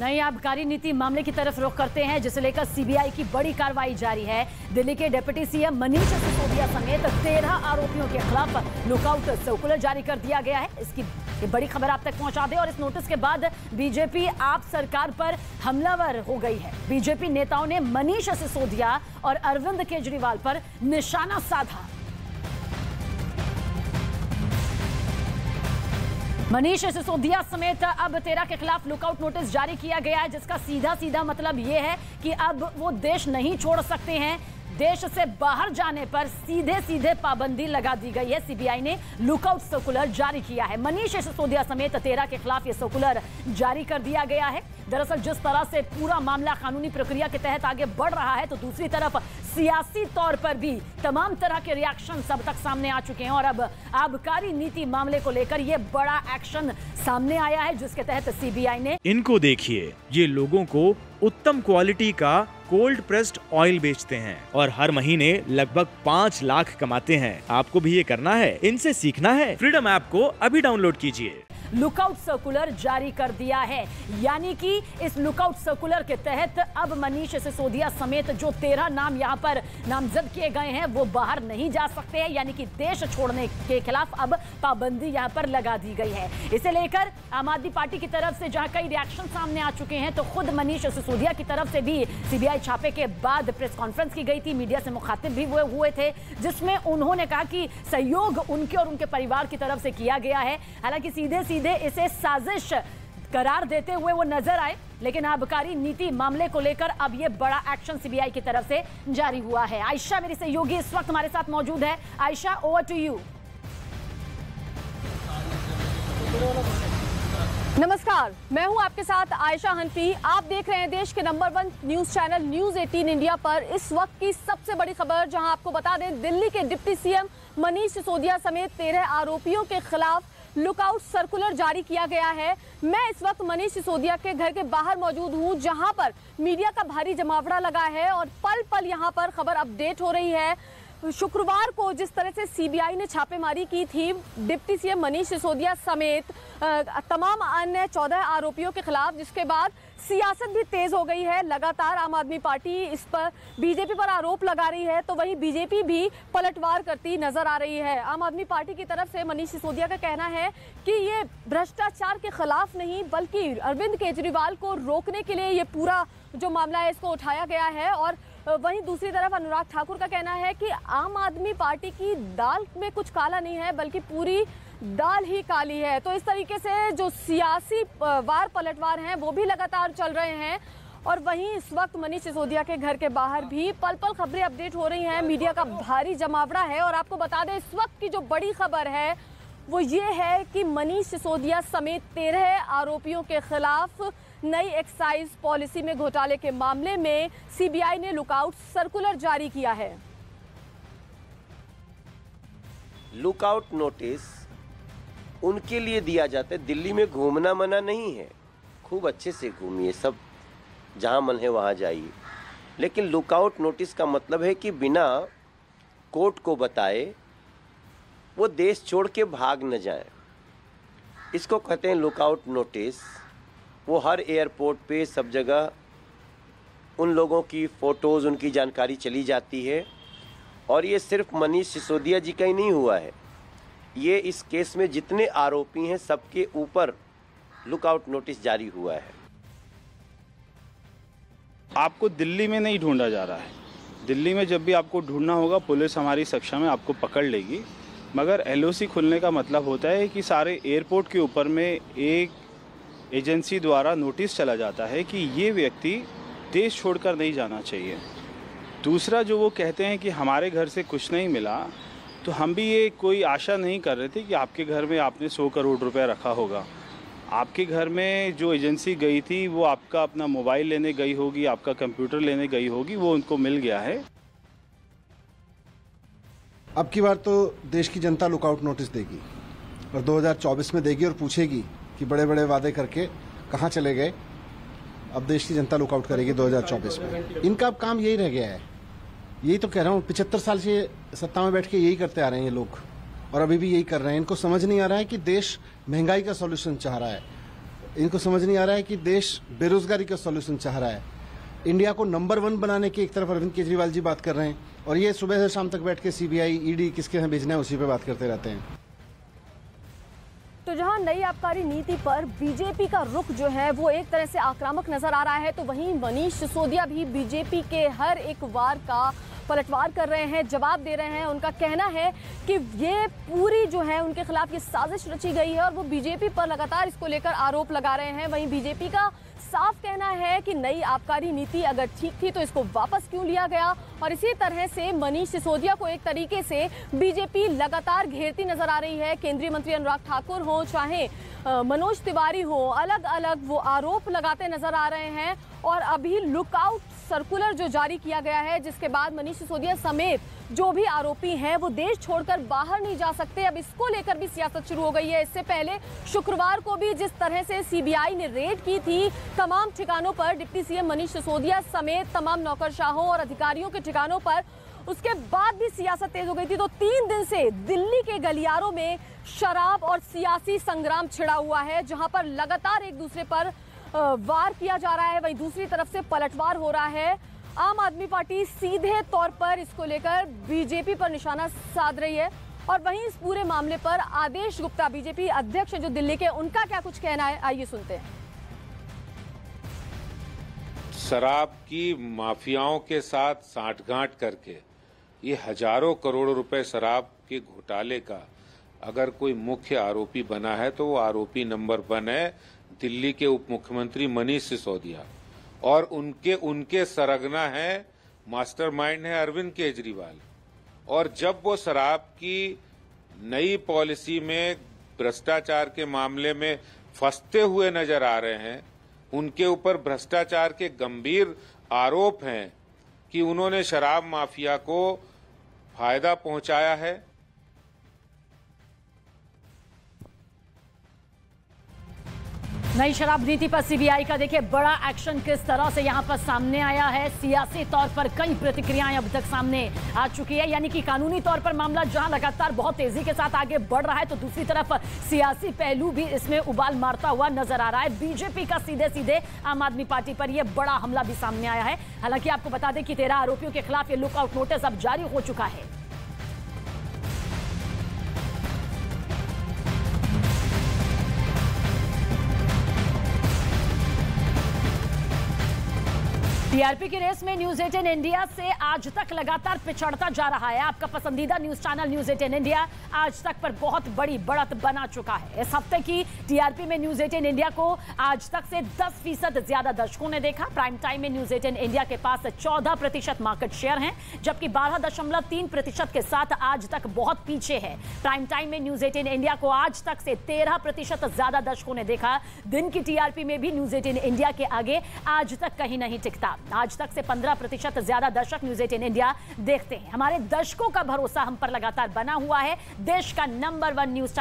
नई आबकारी नीति मामले की तरफ रुख करते हैं, जिसे लेकर सीबीआई की बड़ी कार्रवाई जारी है। दिल्ली के डिप्टी सीएम मनीष सिसोदिया समेत 13 आरोपियों के खिलाफ लुकआउट सर्कुलर जारी कर दिया गया है। इसकी बड़ी खबर आप तक पहुंचा दें। और इस नोटिस के बाद बीजेपी आप सरकार पर हमलावर हो गई है। बीजेपी नेताओं ने मनीष सिसोदिया और अरविंद केजरीवाल पर निशाना साधा। मनीष सिसोदिया समेत अब 13 के खिलाफ लुकआउट नोटिस जारी किया गया है, जिसका सीधा सीधा मतलब यह है कि अब वो देश नहीं छोड़ सकते हैं। देश से बाहर जाने पर सीधे सीधे पाबंदी लगा दी गई है। सीबीआई ने लुकआउट सर्कुलर जारी किया है। मनीष सिसोदिया समेत 13 के खिलाफ यह सर्कुलर जारी कर दिया गया है। दरअसल जिस तरह से पूरा मामला कानूनी प्रक्रिया के तहत आगे बढ़ रहा है, तो दूसरी तरफ सियासी तौर पर भी तमाम तरह के रिएक्शन सब तक सामने आ चुके हैं। और अब आबकारी नीति मामले को लेकर यह बड़ा एक्शन सामने आया है, जिसके तहत सीबीआई ने इनको देखिए, ये लोगों को उत्तम क्वालिटी का कोल्ड प्रेस्ड ऑयल बेचते हैं और हर महीने लगभग 5 लाख कमाते हैं। आपको भी ये करना है, इनसे सीखना है। फ्रीडम ऐप को अभी डाउनलोड कीजिए। लुकआउट सर्कुलर जारी कर दिया है, यानी कि इस लुकआउट सर्कुलर के तहत अब मनीष सिसोदिया समेत जो 13 नाम यहां पर नामजद किए गए हैं वो बाहर नहीं जा सकते हैं, यानी कि देश छोड़ने के खिलाफ अब पाबंदी यहां पर लगा दी गई है। इसे लेकर आम आदमी पार्टी की तरफ से जहां कई रिएक्शन सामने आ चुके हैं, तो खुद मनीष सिसोदिया की तरफ से भी सीबीआई छापे के बाद प्रेस कॉन्फ्रेंस की गई थी। मीडिया से मुखातिब भी हुए थे, जिसमें उन्होंने कहा कि सहयोग उनके और उनके परिवार की तरफ से किया गया है। हालांकि सीधे इसे साजिश करार देते हुए वो नजर आए, लेकिन आबकारी नीति मामले को लेकर अब ये बड़ा एक्शन सीबीआई की तरफ से जारी हुआ है। आयशा मेरी सहयोगी इस वक्त हमारे साथ मौजूद है। Ayesha, over to you. नमस्कार, मैं हूं आपके साथ आयशा हनफी। आप देख रहे हैं देश के number 1 news channel news 18 India पर इस वक्त की सबसे बड़ी खबर, जहां आपको बता दें दिल्ली के डिप्टी सीएम मनीष सिसोदिया समेत 13 आरोपियों के खिलाफ लुकआउट सर्कुलर जारी किया गया है। मैं इस वक्त मनीष सिसोदिया के घर के बाहर मौजूद हूं, जहां पर मीडिया का भारी जमावड़ा लगा है और पल पल यहां पर खबर अपडेट हो रही है। शुक्रवार को जिस तरह से सीबीआई ने छापेमारी की थी डिप्टी सीएम मनीष सिसोदिया समेत तमाम अन्य 14 आरोपियों के खिलाफ, जिसके बाद सियासत भी तेज हो गई है। लगातार आम आदमी पार्टी इस पर बीजेपी पर आरोप लगा रही है, तो वहीं बीजेपी भी पलटवार करती नजर आ रही है। आम आदमी पार्टी की तरफ से मनीष सिसोदिया का कहना है कि ये भ्रष्टाचार के खिलाफ नहीं, बल्कि अरविंद केजरीवाल को रोकने के लिए ये पूरा जो मामला है इसको उठाया गया है। और वहीं दूसरी तरफ अनुराग ठाकुर का कहना है कि आम आदमी पार्टी की दाल में कुछ काला नहीं है, बल्कि पूरी दाल ही काली है। तो इस तरीके से जो सियासी वार पलटवार हैं वो भी लगातार चल रहे हैं। और वहीं इस वक्त मनीष सिसोदिया के घर के बाहर भी पल पल खबरें अपडेट हो रही हैं। मीडिया का भारी जमावड़ा है। और आपको बता दें इस वक्त की जो बड़ी खबर है वो ये है कि मनीष सिसोदिया समेत 13 आरोपियों के खिलाफ नई एक्साइज पॉलिसी में घोटाले के मामले में सीबीआई ने लुकआउट सर्कुलर जारी किया है। लुकआउट नोटिस उनके लिए दिया जाता है, दिल्ली में घूमना मना नहीं है, खूब अच्छे से घूमिए, सब जहां मन है वहां जाइए। लेकिन लुकआउट नोटिस का मतलब है कि बिना कोर्ट को बताए वो देश छोड़ के भाग न जाए। इसको कहते हैं लुकआउट नोटिस। वो हर एयरपोर्ट पे सब जगह उन लोगों की फ़ोटोज़, उनकी जानकारी चली जाती है। और ये सिर्फ मनीष सिसोदिया जी का ही नहीं हुआ है, ये इस केस में जितने आरोपी हैं सबके ऊपर लुकआउट नोटिस जारी हुआ है। आपको दिल्ली में नहीं ढूंढा जा रहा है। दिल्ली में जब भी आपको ढूंढना होगा पुलिस हमारी सक्षा में आपको पकड़ लेगी, मगर एलओसी खुलने का मतलब होता है कि सारे एयरपोर्ट के ऊपर में एक एजेंसी द्वारा नोटिस चला जाता है कि ये व्यक्ति देश छोड़कर नहीं जाना चाहिए। दूसरा, जो वो कहते हैं कि हमारे घर से कुछ नहीं मिला, तो हम भी ये कोई आशा नहीं कर रहे थे कि आपके घर में आपने 100 करोड़ रुपया रखा होगा। आपके घर में जो एजेंसी गई थी वो आपका अपना मोबाइल लेने गई होगी, आपका कंप्यूटर लेने गई होगी, वो उनको मिल गया है। अब की बार तो देश की जनता लुकआउट नोटिस देगी और 2024 में देगी और पूछेगी कि बड़े बड़े वादे करके कहाँ चले गए। अब देश की जनता लुकआउट करेगी 2024 में। इनका अब काम यही रह गया है। यही तो कह रहा हूँ, 75 साल से सत्ता में बैठ के यही करते आ रहे हैं ये लोग और अभी भी यही कर रहे हैं। इनको समझ नहीं आ रहा है कि देश महंगाई का सॉल्यूशन चाह रहा है। इनको समझ नहीं आ रहा है कि देश बेरोजगारी का सॉल्यूशन चाह रहा है। इंडिया को नंबर 1 बनाने की एक तरफ अरविंद केजरीवाल जी बात कर रहे हैं और ये सुबह से शाम तक बैठ के सीबीआई, ईडी किसके यहाँ भेजना है उसी पे बात करते रहते हैं। तो जहां नई आबकारी नीति पर बीजेपी का रुख जो है वो एक तरह से आक्रामक नजर आ रहा है, तो वहीं मनीष सिसोदिया भी बीजेपी के हर एक वार का पलटवार कर रहे हैं, जवाब दे रहे हैं। उनका कहना है कि ये पूरी जो है उनके खिलाफ ये साजिश रची गई है और वो बीजेपी पर लगातार इसको लेकर आरोप लगा रहे हैं। वहीं बीजेपी का साफ कहना है कि नई आबकारी नीति अगर ठीक थी तो इसको वापस क्यों लिया गया, और इसी तरह से मनीष सिसोदिया को एक तरीके से बीजेपी लगातार घेरती नजर आ रही है। केंद्रीय मंत्री अनुराग ठाकुर हो चाहे मनोज तिवारी हो, अलग अलग वो आरोप लगाते नजर आ रहे हैं। और अभी लुकआउट सर्कुलर जो जारी किया गया है, जिसके बाद मनीष सिसोदिया समेत जो भी आरोपी हैं वो देश छोड़कर बाहर नहीं जा सकते। अब इसको लेकर भी सियासत शुरू हो गई है। इससे पहले शुक्रवार को भी जिस तरह से सीबीआई ने रेड की थी तमाम ठिकानों पर, डिप्टी सीएम मनीष सिसोदिया समेत तमाम नौकरशाहों और अधिकारियों के ठिकानों पर, उसके बाद भी सियासत तेज हो गई थी। तो 3 दिन से दिल्ली के गलियारों में शराब और सियासी संग्राम छिड़ा हुआ है, जहां पर लगातार एक दूसरे पर वार किया जा रहा है, वहीं दूसरी तरफ से पलटवार हो रहा है। आम आदमी पार्टी सीधे तौर पर इसको लेकर बीजेपी पर निशाना साध रही है, और वहीं इस पूरे मामले पर आदेश गुप्ता बीजेपी अध्यक्ष जो दिल्ली के, उनका क्या कुछ कहना है, आइए सुनते हैं। शराब की माफियाओं के साथ साठगांठ करके ये हजारों करोड़ रुपए शराब के घोटाले का अगर कोई मुख्य आरोपी बना है तो वो आरोपी नंबर 1 है दिल्ली के उप मुख्यमंत्री मनीष सिसोदिया, और उनके सरगना है, मास्टरमाइंड है अरविंद केजरीवाल। और जब वो शराब की नई पॉलिसी में भ्रष्टाचार के मामले में फंसते हुए नजर आ रहे हैं, उनके ऊपर भ्रष्टाचार के गंभीर आरोप हैं कि उन्होंने शराब माफिया को फायदा पहुंचाया है। नई शराब नीति पर सीबीआई का देखिए बड़ा एक्शन किस तरह से यहां पर सामने आया है। सियासी तौर पर कई प्रतिक्रियाएं अब तक सामने आ चुकी है, यानी कि कानूनी तौर पर मामला जहां लगातार बहुत तेजी के साथ आगे बढ़ रहा है, तो दूसरी तरफ सियासी पहलू भी इसमें उबाल मारता हुआ नजर आ रहा है। बीजेपी का सीधे सीधे आम आदमी पार्टी पर यह बड़ा हमला भी सामने आया है। हालांकि आपको बता दें कि 13 आरोपियों के खिलाफ ये लुकआउट नोटिस अब जारी हो चुका है। टीआरपी की रेस में न्यूज 18 इंडिया से आज तक लगातार पिछड़ता जा रहा है। आपका पसंदीदा न्यूज चैनल न्यूज 18 इंडिया आज तक पर बहुत बड़ी बढ़त बना चुका है। इस हफ्ते की टीआरपी में न्यूज 18 इंडिया को आज तक से 10% ज्यादा दर्शकों ने देखा। प्राइम टाइम में न्यूज 18 इंडिया के पास 14% मार्केट शेयर है, जबकि 12.3% के साथ आज तक बहुत पीछे है। प्राइम टाइम में न्यूज 18 इंडिया को आज तक से 13% ज्यादा दर्शकों ने देखा। दिन की टीआरपी में भी न्यूज 18 इंडिया के आगे आज तक कहीं नहीं टिकता। आज तक से 15% ज्यादा दर्शक न्यूज 18 इंडिया देखते हैं। हमारे दर्शकों का भरोसा हम पर लगातार बना हुआ है। देश का नंबर 1 न्यूज